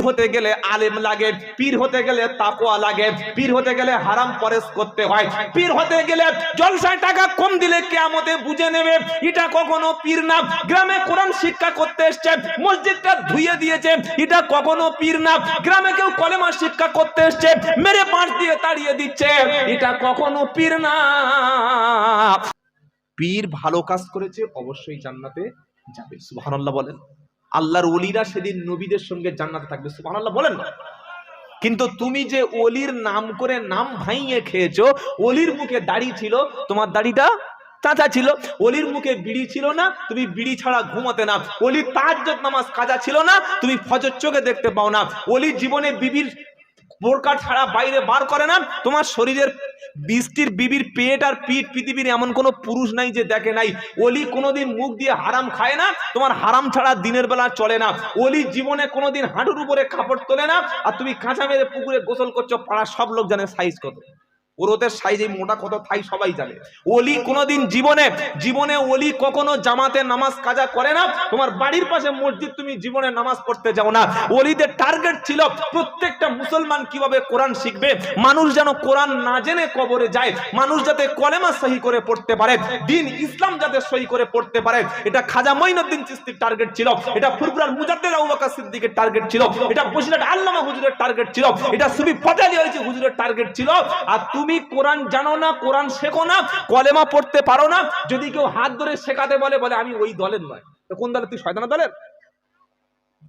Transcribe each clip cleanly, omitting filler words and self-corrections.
হতে গেলে আলেম লাগে, পীর হতে গেলে তাকওয়া লাগে, পীর হতে গেলে হারাম পরেশ করতে হয়, পীর হতে গেলে জলসায় টাকা কম দিলে কিয়ামতে বুঝে নেবে, এটা কখনো পীর না। গ্রামে কোরআন শিক্ষা করতে এসছে, মসজিদটা ধুইয়ে দিয়েছে, এটা কখনো পীর না। গ্রামে কেউ কলেমা শিক্ষা করতে এসছে, মেরে পাঁচ দিয়ে তাড়িয়ে দিচ্ছে, এটা কখনো পীর না। পীর ভালো কাজ করেছে, অবশ্যই জান্নাতে যাবে। সুবহানাল্লাহ বলেন। আল্লাহর ওলিরা সেদিন নবীদের সঙ্গে জান্নাতে থাকবে। সুবহানাল্লাহ বলেন না। কিন্তু তুমি যে ওলির নাম করে নাম ভাইয়ে খেয়েছো, ওলির মুখে দাড়ি ছিল, তোমার দাড়িটা চাচা ছিল, ওলির মুখে বিড়ি ছিল না, তুমি বিড়ি ছাড়া ঘুমাতে না, ওলির তাহাজ্জুদ নামাজ কাজা ছিল না, তুমি ফজর চোখে দেখতে পাও না, ওলির জীবনে বিবির বোরকা ছাড়া বাইরে বার করে না, তোমার শরীরের বৃষ্টির বিবির পেট আর পিঠ পৃথিবীর এমন কোনো পুরুষ নাই যে দেখে নাই, ওলি কোনোদিন মুখ দিয়ে হারাম খায় না, তোমার হারাম ছাড়া দিনের বেলা চলে না, ওলি জীবনে কোনোদিন হাঁটুর উপরে কাপড় তোলে না, আর তুমি কাঁচা মেরে পুকুরে গোসল করছো, পাড়ার সব লোক জানে সাইজ কত, ওদের সাইজ এই মোটা কত থাই সবাই জানে। ওলি কোনোদিন জীবনে ওলি কখনো জামাতে নামাজ কাজা করে না, তোমার বাড়ির পাশে মসজিদ তুমি জীবনে নামাজ পড়তে যাও না। ওলিদের টার্গেট ছিল প্রত্যেকটা মুসলমান কিভাবে কোরআন শিখবে, মানুষ যেন কোরআন না জেনে কবরে যায়, মানুষ যাতে কলেমা সহি করে পড়তে পারে, দ্বীন ইসলাম যাতে সহি করে পড়তে পারে, এটা খাজা মঈনুদ্দিন চিশতির টার্গেট ছিল, এটা ফুরফুরার মুজাদ্দিদ আবু বকর সিদ্দিকের টার্গেট ছিল, এটা বসিরহাট আল্লামা হুজুরের টার্গেট ছিল, এটা সুফি ফতেহ আলী হুজুরের টার্গেট ছিল। আর তুমি কোরআন জানো না, কোরআন শেখো না, কলেমা পড়তে পারো না, যদি কেউ হাত ধরে শেখাতে বলে আমি ওই দলের নয়, তো কোন দলের? তুই শয়তানের দলের?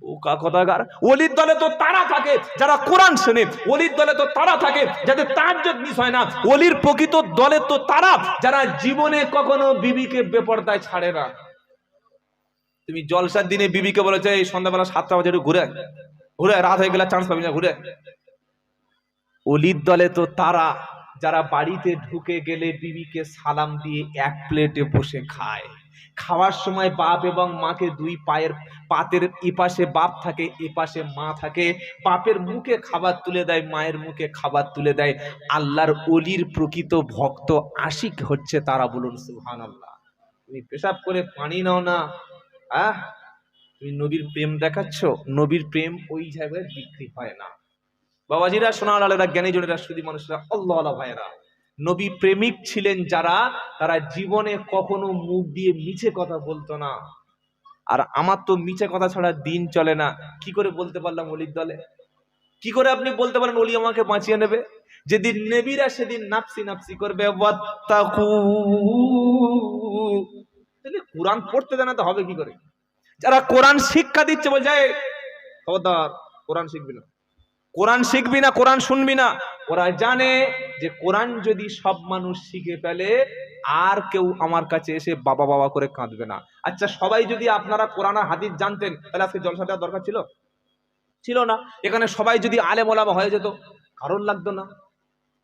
বোকা কথাকার। ওলির দলে তো তারা থাকে যারা কোরআন শোনে, ওলির দলে তো তারা থাকে যাদের তাহাজ্জুদ মিস হয় না, ওলির প্রকৃত দলে তো তারা যারা জীবনে কখনো বিবিকে বেপরদায় ছাড়ে না। তুমি জলসার দিনে বিবিকে বলেছে এই সন্ধ্যাবেলা 7টা বাজে একটু ঘুরে রাত হয়ে গেলে চান্স পাবি না, ঘুরে। ওলির দলে তো তারা যারা বাড়িতে ঢুকে গেলে বিবিকে সালাম দিয়ে এক প্লেটে বসে খায়, খাওয়ার সময় বাপ এবং মাকে দুই পায়ের পাতের এপাশে বাপ থাকে, এপাশে মা থাকে, বাপের মুখে খাবার তুলে দেয়, মায়ের মুখে খাবার তুলে দেয়। আল্লাহর ওলির প্রকৃত ভক্ত আশিক হচ্ছে তারা। বলুন সুবহানাল্লাহ। তুমি পেশাব করে পানি নাও না, তুমি নবীর প্রেম দেখাচ্ছ, নবীর প্রেম ওই জায়গায় বিক্রি হয় না। বাবাজিরা, সোনার আলেরা, জ্ঞানী জনেরা, সুদী মানুষরা, আল্লাহ আল্লাহ ভাইরা, নবী প্রেমিক ছিলেন যারা, তারা জীবনে কখনো মুখ দিয়ে মিছে কথা বলতো না। আর আমার তো মিছে কথা ছাড়া দিন চলে না। কি করে বলতে পারলাম ওলির দলে? কি করে আপনি বলতে পারেন ওলি আমাকে বাঁচিয়ে নেবে? যেদিন নবীরা সেদিন নাফসি নাফসি করবে। কোরআন পড়তে জানা তো হবে কি করে? যারা কোরআন শিক্ষা দিচ্ছে বলছে খবরদার কোরআন শিখবি না, কোরআন শিখবি না, কোরআন শুনবি না। ওরা জানে যে কোরআন যদি সব মানুষ শিখে ফেলে আর কেউ আমার কাছে এসে বাবা বাবা করে কাঁদবে না। আচ্ছা, সবাই যদি আপনারা কোরআন আর হাদিস জানতেন তাহলে আজকে জলসা দেওয়ার দরকার ছিল না। এখানে সবাই যদি আলেম ওলামা হয়ে যেত, কারণ লাগতো না।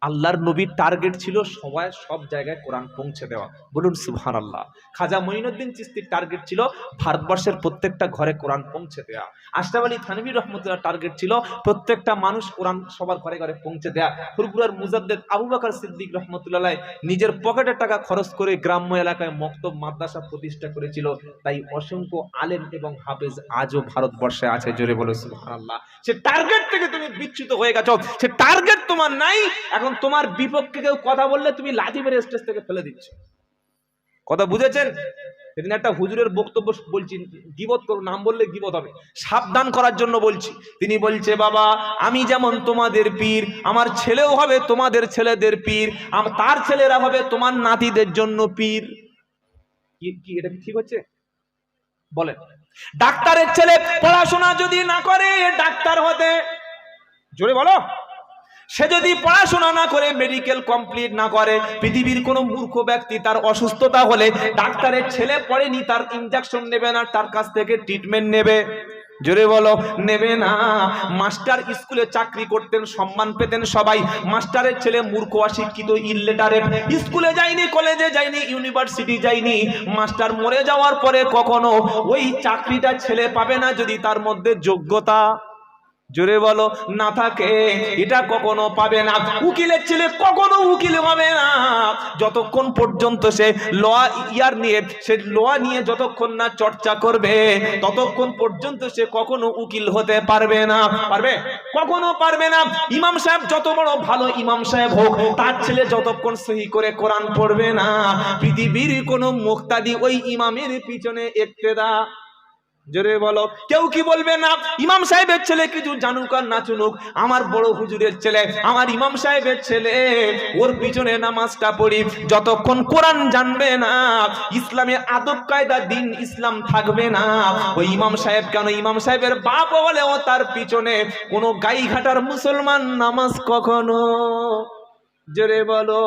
আল্লাহর নবীর টার্গেট ছিল সবাই সব জায়গায় কোরআন পৌঁছে দেওয়া। বলুন সুবহানাল্লাহ। খাজা মঈনুদ্দিন চিশতির টার্গেট ছিল ভারতবর্ষের প্রত্যেকটা ঘরে কোরআন পৌঁছে দেওয়া। আশরাফ আলী থানভী রহমতুল্লাহ টার্গেট ছিল প্রত্যেকটা মানুষ কোরআন সবার ঘরে ঘরে পৌঁছে দেওয়া। ফুরফুরার মুজাদ্দিদ আবু বকর সিদ্দিক রহমতুল্লাহ নিজের পকেটের টাকা খরচ করে গ্রাম্য এলাকায় মক্তব মাদ্রাসা প্রতিষ্ঠা করেছিল। তাই অসংখ্য আলেম এবং হাফেজ আজও ভারতবর্ষে আছে। জোরে বলো সুবহানাল্লাহ। সে টার্গেট থেকে তুমি বিচ্যুত হয়ে গেছো, সে টার্গেট তোমার নাই। এখন তোমার বিপক্ষে কেউ কথা বললে তুমি লাঠি মেরে স্টেজ থেকে ফেলে দিচ্ছ। কথা বুঝেছেন? সেদিন একটা হুজুরের বক্তব্য বলছি, গীবত করো, নাম বললে গীবত হবে, সাবধান করার জন্য বলছি। তিনি বলছে, বাবা আমি যেমন তোমাদের পীর, আমার ছেলেও হবে তোমাদের ছেলেদের পীর, তার ছেলেরা হবে তোমার নাতিদের জন্য পীর। কি এটা কি ঠিক হচ্ছে? বলেন। ডাক্তারের ছেলে পড়াশোনা যদি না করে ডাক্তার হতে, জোরে বলো, সে যদি পড়াশোনা না করে, মেডিকেল কমপ্লিট না করে, পৃথিবীর কোন মূর্খ ব্যক্তি তার অসুস্থতা হলে ডাক্তারের ছেলে পড়েনি, তার ইনজেকশন নেবে না, তার কাছ থেকে ট্রিটমেন্ট নেবে? জোরে বলো, নেবে না। মাস্টার স্কুলে চাকরি করতেন, সম্মান পেতেন সবাই। মাস্টারের ছেলে মূর্খ, অশিক্ষিত, ইললিটারেট, স্কুলে যায়নি, কলেজে যায়নি, ইউনিভার্সিটি যায়নি, মাস্টার মরে যাওয়ার পরে কখনো ওই চাকরিটা ছেলে পাবে না যদি তার মধ্যে যোগ্যতা জোরে বলো, না থাকে, এটা কখনো পাবে না। উকিলের ছেলে কখনো উকিল হবে না যতক্ষণ পর্যন্ত সে ল নিয়ে যতক্ষণ না চর্চা করবে, ততক্ষণ পর্যন্ত সে কখনো উকিল হতে পারবে না। পারবে? কখনো পারবে না। ইমাম সাহেব যত বড় ভালো ইমাম সাহেব হোক, তার ছেলে যতক্ষণ সহি করে কোরআন পড়বে না, পৃথিবীর কোনো মুক্তাদি ওই ইমামের পিছনে ইক্তেদা। জোরে বলো, কেউ কি বলবে না ইমাম সাহেবের ছেলে কিছু জানুক আর না জানুক, আমার বড় হুজুরের ছেলে, আমার ইমাম সাহেবের ছেলে, ওর পিছনে নামাজটা পড়ি, যতক্ষণ কোরআন জানবে না, ইসলামে আদব কায়দা দিন ইসলাম থাকবে না, ওই ইমাম সাহেব কেন, ইমাম সাহেবের বাপ হলেও তার পিছনে কোনো গাইঘাটার মুসলমান নামাজ কখনো, জোরে বলো,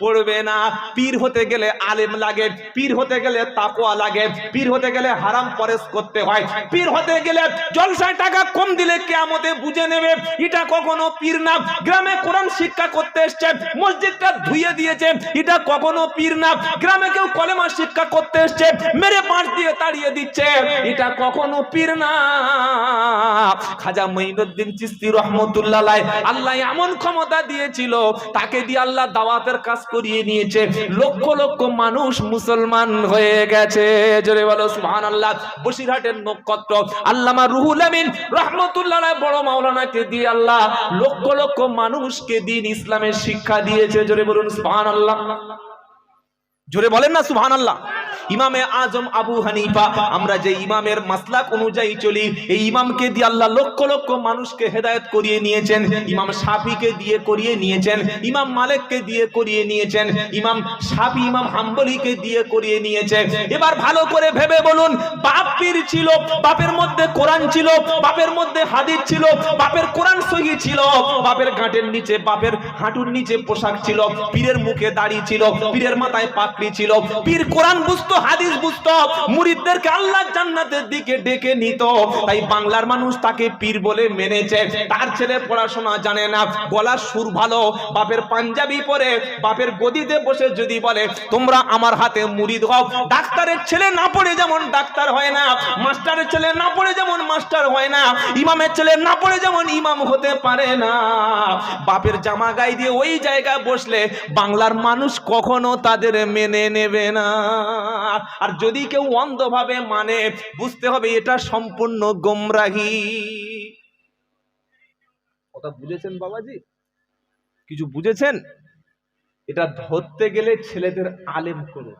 পড়বে না। পীর হতে গেলে আলেম লাগে, পীর হতে গেলে তাকওয়া লাগে, পীর হতে গেলে হারাম পরেশ করতে হয়, পীর হতে গেলে জলসায় টাকা কম দিলে কিয়ামতে বুঝে নেবে, এটা কখনো পীর না। গ্রামে কোরআন শিক্ষা করতে এসছে, মসজিদটা ধুইয়ে দিয়েছে, এটা কখনো পীর না। গ্রামে কেউ কলেমা শিক্ষা করতে এসছে, মেরে পাঁচ দিয়ে তাড়িয়ে দিচ্ছে, এটা কখনো পীর না। খাজা মঈনুদ্দিন চিশতি রহমতুল্লাহ আলাইহি, আল্লাহ এমন ক্ষমতা দিয়েছিল, তাকে দিয়ে আল্লাহ দাওয়াতের কাজ করিয়ে নিয়েছে, লক্ষ লক্ষ মানুষ মুসলমান হয়ে গেছে। জোরে বলো সুবহানাল্লাহ। বসিরহাটের নক্ষত্র আল্লামা রুহুল আমিন রহমতুল্লাহ আলাইহি বড় মাওলানাকে দিয়ে আল্লাহ লক্ষ লক্ষ মানুষকে দ্বীন ইসলামের শিক্ষা দিয়েছে। জোরে বলুন সুবহানাল্লাহ। জোরে বলেন না সুবহানাল্লাহ। ইমামে আজম আবু হানিফা, আমরা যে ইমামের মাসলাক অনুযায়ী চলি, এই ইমামকে দিয়ে আল্লাহ লক্ষ লক্ষ মানুষকে হেদায়েত করিয়ে নিয়েছেন। ইমাম শাফিকে দিয়ে করিয়ে নিয়েছেন, ইমাম মালিককে দিয়ে করিয়ে নিয়েছেন, ইমাম শাফি ইমাম হাম্বলিকে দিয়ে করিয়ে নিয়েছেন। এবার ভালো করে ভেবে বলুন, বাপ পীর ছিল, বাপের মধ্যে কোরআন ছিল, বাপের মধ্যে হাদিস ছিল, বাপের কোরআন সহি ছিল, বাপের গাঁটের নিচে, বাপের হাঁটুর নিচে পোশাক ছিল, পীরের মুখে দাড়ি ছিল, পীরের মাথায় পাগড়ি ছিল, পীর কোরআন বুঝতো, হাদিস বুঝতো, মুরিদদেরকে আল্লাহর জান্নাতের দিকে ডেকে নিত। তাই বাংলার মানুষ তাকে পীর বলে মেনেছে। তার ছেলে পড়াশোনা জানে না, গলার সুর ভালো, বাপের পাঞ্জাবি পরে বাপের গদিতে বসে যদি বলে তোমরা আমার হাতে মুরিদ হও, ডাক্তারের ছেলে না পড়ে যেমন ডাক্তার হয় না, মাস্টারের ছেলে না পড়ে যেমন মাস্টার হয় না, ইমামের ছেলে না পড়ে যেমন ইমাম হতে পারে না, বাপের জামা গায়ে দিয়ে ওই জায়গায় বসলে বাংলার মানুষ কখনো তাদের মেনে নেবে না। আর যদি কেউ অন্ধভাবে মানে, বুঝতে হবে এটা সম্পূর্ণ গোমরাহি। কথা বুঝেছেন বাবাজি? কিছু বুঝেছেন? এটা ধরতে গেলে ছেলেদের আলেম করুন,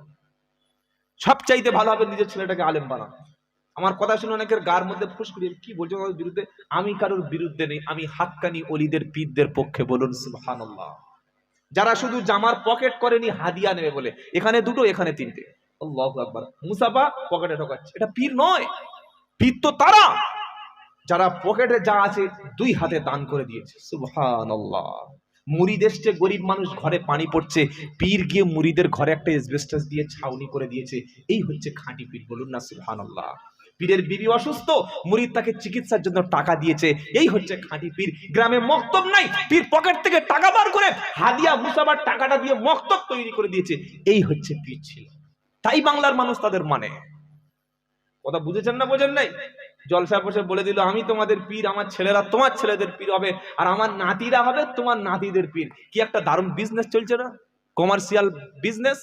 সবচাইতে ভালো হবে নিজের ছেলেটাকে আলেম বানানো। আমার কথা শুনে অনেকের গার মধ্যে ফুসকুড়ি, কি বলছো আমার বিরুদ্ধে? আমি কারোর বিরুদ্ধে নেই, আমি হাক্কানি ওলিদের পীরদের পক্ষে। বলুন সুবহানাল্লাহ। যারা শুধু জামার পকেট করেনি, হাদিয়া নেবে বলে, এখানে দুটো এখানে তিনটে, আল্লাহু আকবার, মুসাফা পকেটে ঢোকাচ্ছে, এটা পীর নয়। পীর তো তারা যারা পকেটে যা আছে দুই হাতে দান করে দিয়েছে। সুবহানাল্লাহ। মুরিদ এসছে, গরিব মানুষ, ঘরে পানি পড়ছে, পীর গিয়ে মুরিদের ঘরে একটা এসবেস্টাস দিয়ে ছাউনি করে দিয়েছে। এই হচ্ছে খাঁটি পীর। বলুন না সুবহানাল্লাহ। পীরের বিবি অসুস্থ, মুরিদ তাকে চিকিৎসার জন্য টাকা দিয়েছে। এই হচ্ছে খাঁটি পীর। গ্রামে মক্তব নাই, পীর পকেট থেকে টাকা বার করে হাদিয়া মুসাফার টাকাটা দিয়ে মক্তব তৈরি করে দিয়েছে। এই হচ্ছে পীর ছিল। তাই বাংলার মানুষ তাদের মানে। কথা বুঝেছেন না বোঝেন নাই? জলসা বসে বলে দিল আমি তোমাদের পীর, আমার ছেলেরা তোমার ছেলেদের পীর হবে, আর আমার নাতিরা হবে তোমার নাতিদের পীর। কি একটা দারুণ বিজনেস চলছে না, কমার্শিয়াল বিজনেস।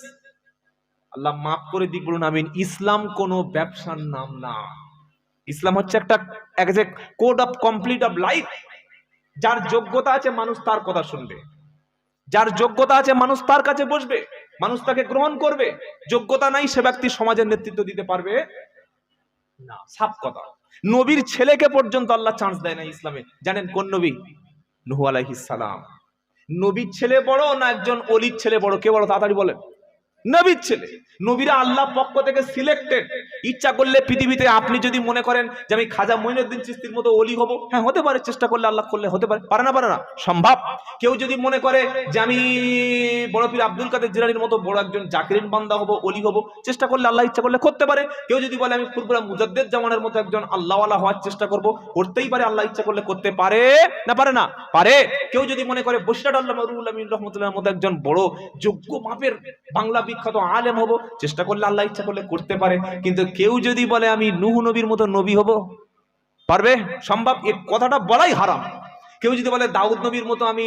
আল্লাহ মাফ করে দিক, বলুন আমিন। ইসলাম কোনো ব্যবসার নাম না, ইসলাম হচ্ছে একটা code of complete of life. যার যোগ্যতা আছে মানুষ তার কথা শুনবে, যার যোগ্যতা আছে মানুষ তার কাছে বসবে, মানুষ তাকে গ্রহণ করবে। যোগ্যতা নাই সে ব্যক্তি সমাজের নেতৃত্ব দিতে পারবে না, সাফ কথা। নবীর ছেলেকে পর্যন্ত আল্লাহ চান্স দেয় না ইসলামে। জানেন কোন নবী? নূহ আলাইহিস সালাম। নবীর ছেলে বড় না একজন ওলির ছেলে বড়? কে বড় তাড়াতাড়ি বলেন? নবীর ছেলে। নবীরা আল্লাহ পক্ষ থেকে সিলেক্টেড। ইচ্ছা করলে পৃথিবীতে আপনি যদি মনে করেন যে আমি খাজা মঈনুদ্দিন চিশতির মতো ওলি হব, হ্যাঁ হতে পারে, চেষ্টা করলে আল্লাহ করলে হতে পারে। পারে না? পারে না? সম্ভব। কেউ যদি মনে করে যে আমি বড় পীর আব্দুল কাদের জিলানীর মতো বড় একজন জাকিরিন বান্দা হব, ওলি হব, চেষ্টা করলে আল্লাহ ইচ্ছা করলে করতে পারে। কেউ যদি বলে আমি ফুরফুরা মুজাদ্দেদ জামানের মতো একজন আল্লাহওয়ালা হওয়ার চেষ্টা করব, করতেই পারে, আল্লাহ ইচ্ছা করলে করতে পারে না? পারে না? পারে। কেউ যদি মনে করে বসিরহাট আল্লামা রুহুল আমিন রহমাতুল্লাহর মতো একজন বড় যোগ্য মাপের বাংলা বিখ্যাত আলেম হব, চেষ্টা করলে আল্লাহ ইচ্ছা করলে করতে পারে। কিন্তু কেউ যদি বলে আমি নূহ নবীর মতো নবী হব, পারবে? সম্ভব? এই কথাটা বলাই হারাম। কেউ যদি বলে দাউদ নবীর মতো আমি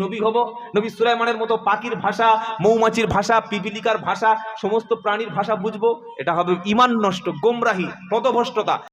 নবী হব, নবী সুলাইমানের মতো পাখির ভাষা, মৌমাছির ভাষা, পিপিলিকার ভাষা, সমস্ত প্রাণীর ভাষা বুঝবো, এটা হবে ঈমান নষ্ট, গোমরাহি, পথভ্রষ্টতা।